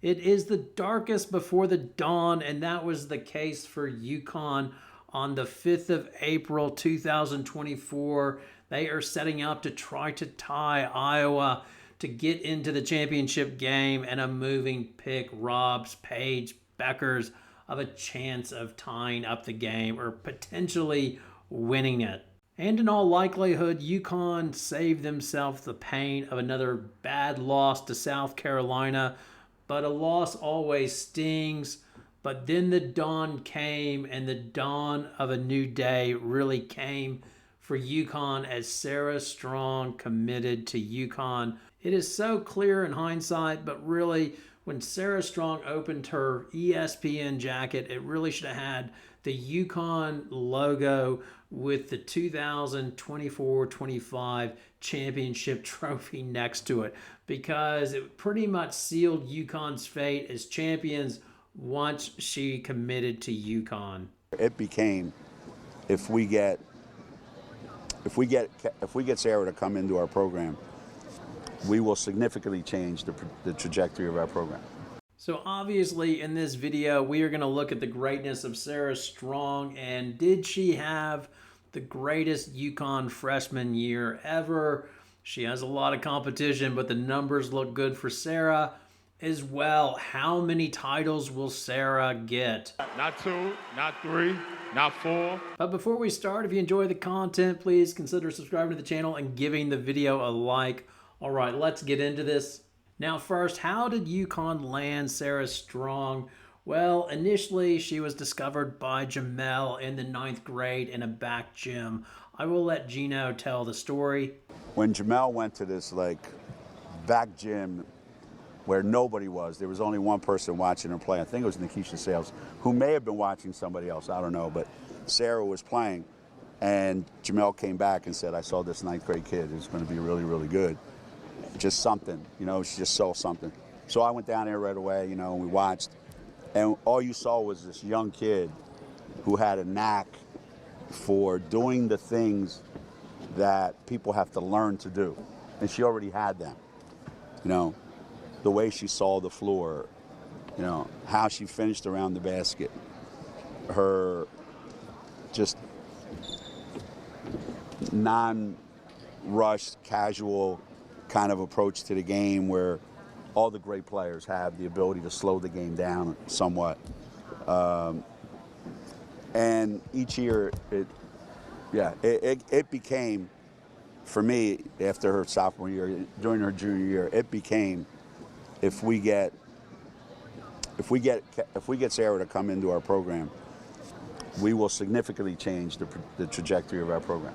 It is the darkest before the dawn, and that was the case for UConn on the 5th of April 2024. They are setting out to try to tie Iowa to get into the championship game, and a moving pick robs Paige Bueckers of a chance of tying up the game or potentially winning it. And in all likelihood, UConn saved themselves the pain of another bad loss to South Carolina, but a loss always stings. But then the dawn came, and the dawn of a new day really came for UConn as Sarah Strong committed to UConn. It is so clear in hindsight, but really, when Sarah Strong opened her ESPN jacket, it really should have had the UConn logo with the 2024-25 championship trophy next to it, because it pretty much sealed UConn's fate as champions once she committed to UConn. It became, if we get Sarah to come into our program, we will significantly change the trajectory of our program. So obviously in this video, we are going to look at the greatness of Sarah Strong, and did she have the greatest UConn freshman year ever? She has a lot of competition, but the numbers look good for Sarah as well. How many titles will Sarah get? Not 2, not 3, not 4. But before we start, if you enjoy the content, please consider subscribing to the channel and giving the video a like. All right, let's get into this. Now first, how did UConn land Sarah Strong? Well, initially she was discovered by Jamel in the 9th grade in a back gym. I will let Gino tell the story. When Jamel went to this back gym where nobody was, there was only one person watching her play. I think it was Nikisha Sales, who may have been watching somebody else, I don't know, but Sarah was playing, and Jamel came back and said, I saw this 9th grade kid who's going to be really, really good. Just something, she just saw something. So I went down there right away, and we watched, and all you saw was this young kid who had a knack for doing the things that people have to learn to do, and she already had them. The way she saw the floor, how she finished around the basket, her just non-rushed, casual kind of approach to the game, where all the great players have the ability to slow the game down somewhat. And each year, it became, for me, after her sophomore year, during her junior year, it became, if we get Sarah to come into our program, we will significantly change the trajectory of our program.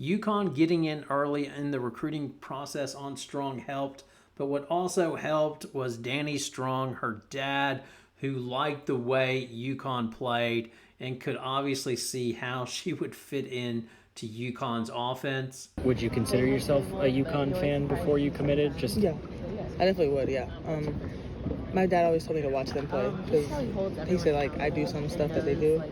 UConn getting in early in the recruiting process on Strong helped, but what also helped was Danny Strong, her dad, who liked the way UConn played and could obviously see how she would fit in to UConn's offense. Would you consider yourself a UConn fan before you committed? Yeah, I definitely would, yeah. My dad always told me to watch them play, because he said, I do some stuff that they do,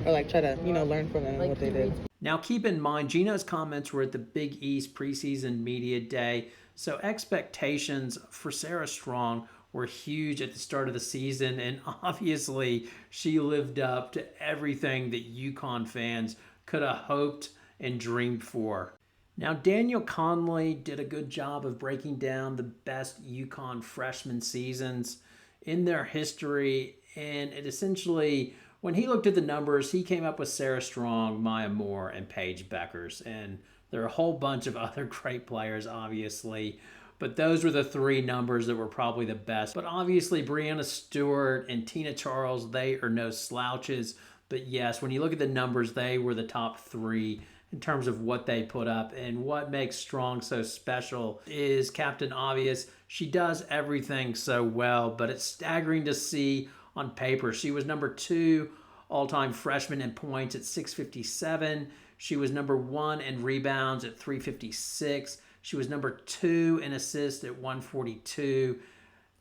or try to, learn from them and what they did. Now keep in mind, Gino's comments were at the Big East preseason media day, so expectations for Sarah Strong were huge at the start of the season, and obviously she lived up to everything that UConn fans could have hoped and dreamed for. Now Daniel Conley did a good job of breaking down the best UConn freshman seasons in their history, and it essentially, when he looked at the numbers, he came up with Sarah Strong, Maya Moore, and Paige Bueckers. And there are a whole bunch of other great players, obviously, but those were the 3 numbers that were probably the best. But obviously, Breanna Stewart and Tina Charles, they are no slouches. But yes, when you look at the numbers, they were the top 3 in terms of what they put up. And what makes Strong so special is Captain Obvious. She does everything so well, but it's staggering to see on paper. She was number 2 all-time freshman in points at 657. She was number 1 in rebounds at 356. She was number 2 in assists at 142.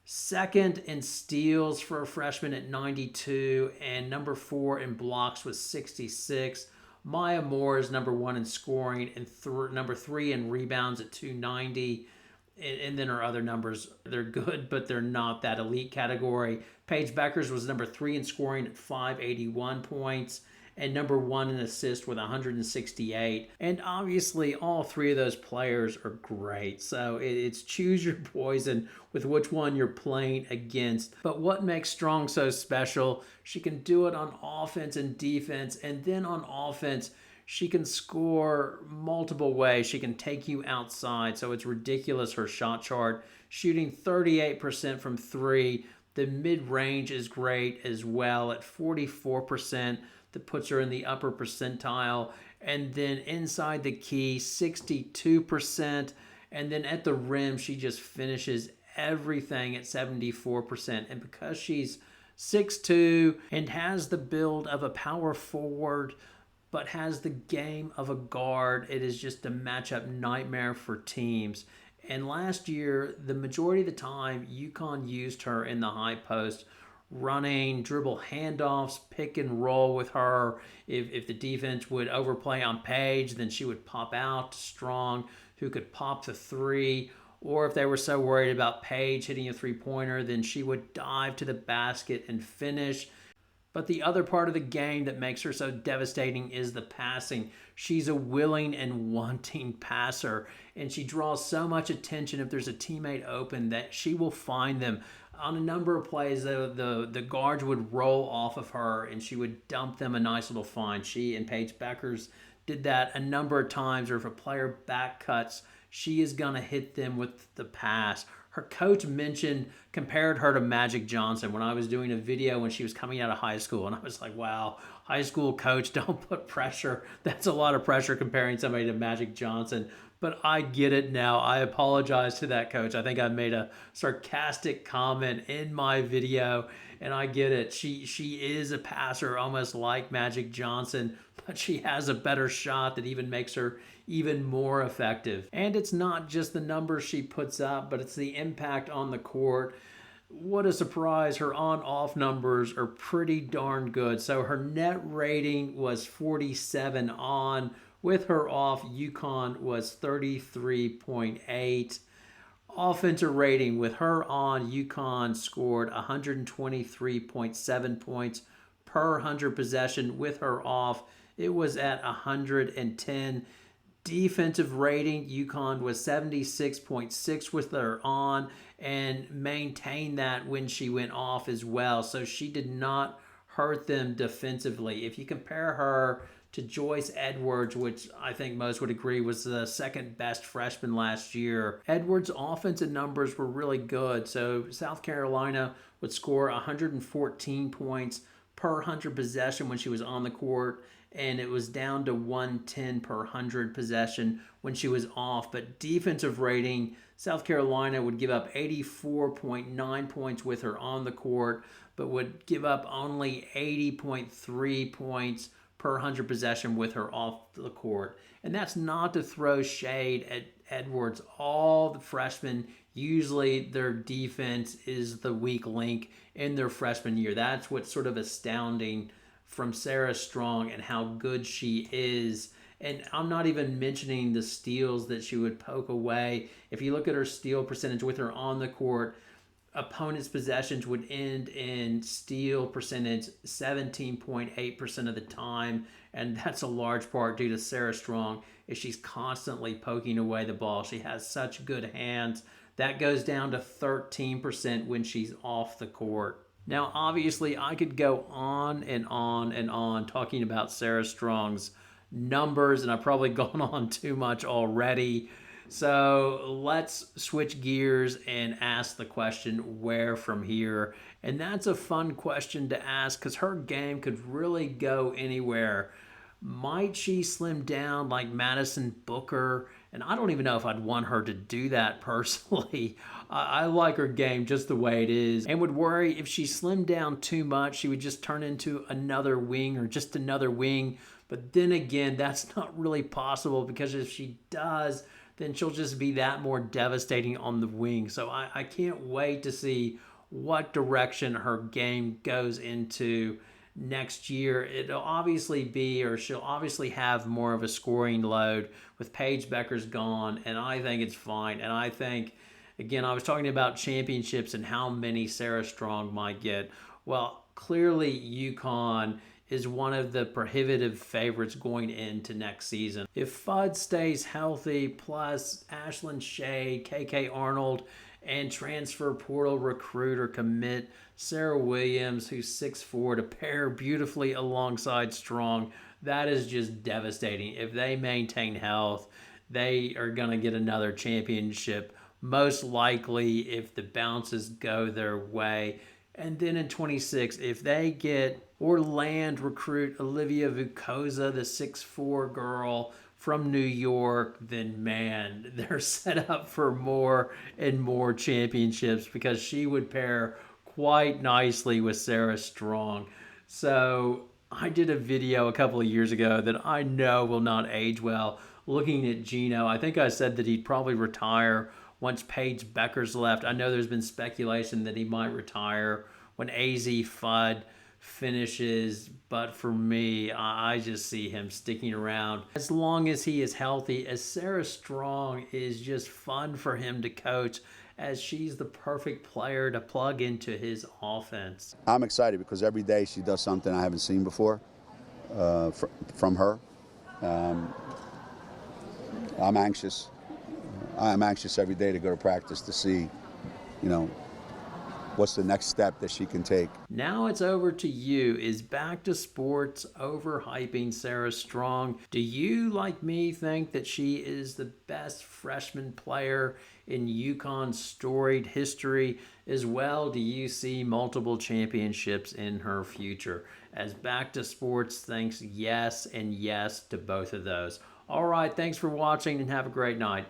Second in steals for a freshman at 92. And number 4 in blocks was 66. Maya Moore is number 1 in scoring and number 3 in rebounds at 290. And then her other numbers, they're good, but they're not that elite category. Paige Beckers was number 3 in scoring at 581 points and number 1 in assists with 168. And obviously, all 3 of those players are great. So it's choose your poison with which one you're playing against. But what makes Strong so special, she can do it on offense and defense. And then on offense, she can score multiple ways. She can take you outside. So it's ridiculous, her shot chart. Shooting 38% from 3. The mid-range is great as well at 44%. That puts her in the upper percentile. And then inside the key, 62%. And then at the rim, she just finishes everything at 74%. And because she's 6'2" and has the build of a power forward, but has the game of a guard, it is just a matchup nightmare for teams. And last year, the majority of the time, UConn used her in the high post, running dribble handoffs, pick and roll with her. If the defense would overplay on Paige, then she would pop out to Strong, who could pop the 3. Or if they were so worried about Paige hitting a 3-pointer, then she would dive to the basket and finish. But the other part of the game that makes her so devastating is the passing. She's a willing and wanting passer, and she draws so much attention if there's a teammate open that she will find them. On a number of plays, the guards would roll off of her, and she would dump them a nice little find. She and Paige Beckers did that a number of times, or if a player back cuts, she is going to hit them with the pass. Her coach compared her to Magic Johnson when I was doing a video when she was coming out of high school. And I was like, wow, high school coach, don't put pressure. That's a lot of pressure comparing somebody to Magic Johnson. But I get it now. I apologize to that coach. I think I made a sarcastic comment in my video, and I get it. She is a passer almost like Magic Johnson, but she has a better shot that even makes her even more effective. And it's not just the numbers she puts up, but it's the impact on the court. What a surprise. Her on-off numbers are pretty darn good. So her net rating was 47 on. With her off, UConn was 33.8. Offensive rating with her on, UConn scored 123.7 points per 100 possession. With her off, it was at 110. Defensive rating, UConn was 76.6 with her on and maintained that when she went off as well. So she did not hurt them defensively. If you compare her to Joyce Edwards, which I think most would agree was the second best freshman last year, Edwards' offensive numbers were really good. So South Carolina would score 114 points per 100 possession when she was on the court, and it was down to 110 per 100 possession when she was off. But defensive rating, South Carolina would give up 84.9 points with her on the court, but would give up only 80.3 points per 100 possession with her off the court. And that's not to throw shade at Edwards. All the freshmen, usually their defense is the weak link in their freshman year. That's what's sort of astounding from Sarah Strong and how good she is. And I'm not even mentioning the steals that she would poke away. If you look at her steal percentage with her on the court, opponents' possessions would end in steal percentage 17.8% of the time, and that's a large part due to Sarah Strong, is she's constantly poking away the ball. She has such good hands. That goes down to 13% when she's off the court. Now, obviously, I could go on and on and on talking about Sarah Strong's numbers, and I've probably gone on too much already. So let's switch gears and ask the question, where from here? And that's a fun question to ask because her game could really go anywhere. Might she slim down like Madison Booker? And I don't even know if I'd want her to do that personally. I like her game just the way it is, and would worry if she slimmed down too much, she would just turn into another wing or just another wing. But then again, that's not really possible because if she does, then she'll just be that more devastating on the wing. So I can't wait to see what direction her game goes into next year. It'll obviously be, or she'll obviously have more of a scoring load with Paige Beckers gone, and I think it's fine. And I think Again, I was talking about championships and how many Sarah Strong might get. Well, clearly UConn is one of the prohibitive favorites going into next season. If Fudd stays healthy, plus Ashlyn Shade, KK Arnold, and transfer portal recruiter commit Sarah Williams, who's 6'4", to pair beautifully alongside Strong, that is just devastating. If they maintain health, they are going to get another championship, most likely if the bounces go their way. And then in 26, if they get or land recruit Olivia Vukoza, the 6'4" girl from New York, then man, they're set up for more and more championships because she would pair quite nicely with Sarah Strong. So I did a video a couple of years ago that I know will not age well, looking at Gino. I think I said that he'd probably retire once Paige Becker's left. I know there's been speculation that he might retire when AZ Fudd finishes, but for me, I just see him sticking around as long as he is healthy, as Sarah Strong is just fun for him to coach, as she's the perfect player to plug into his offense. I'm excited because every day she does something I haven't seen before from her. I'm anxious. I'm anxious every day to go to practice to see, what's the next step that she can take. Now it's over to you. Is Back to Sports overhyping Sarah Strong? Do you, like me, think that she is the best freshman player in UConn's storied history? As well, do you see multiple championships in her future? As Back to Sports thinks yes and yes to both of those. All right, thanks for watching and have a great night.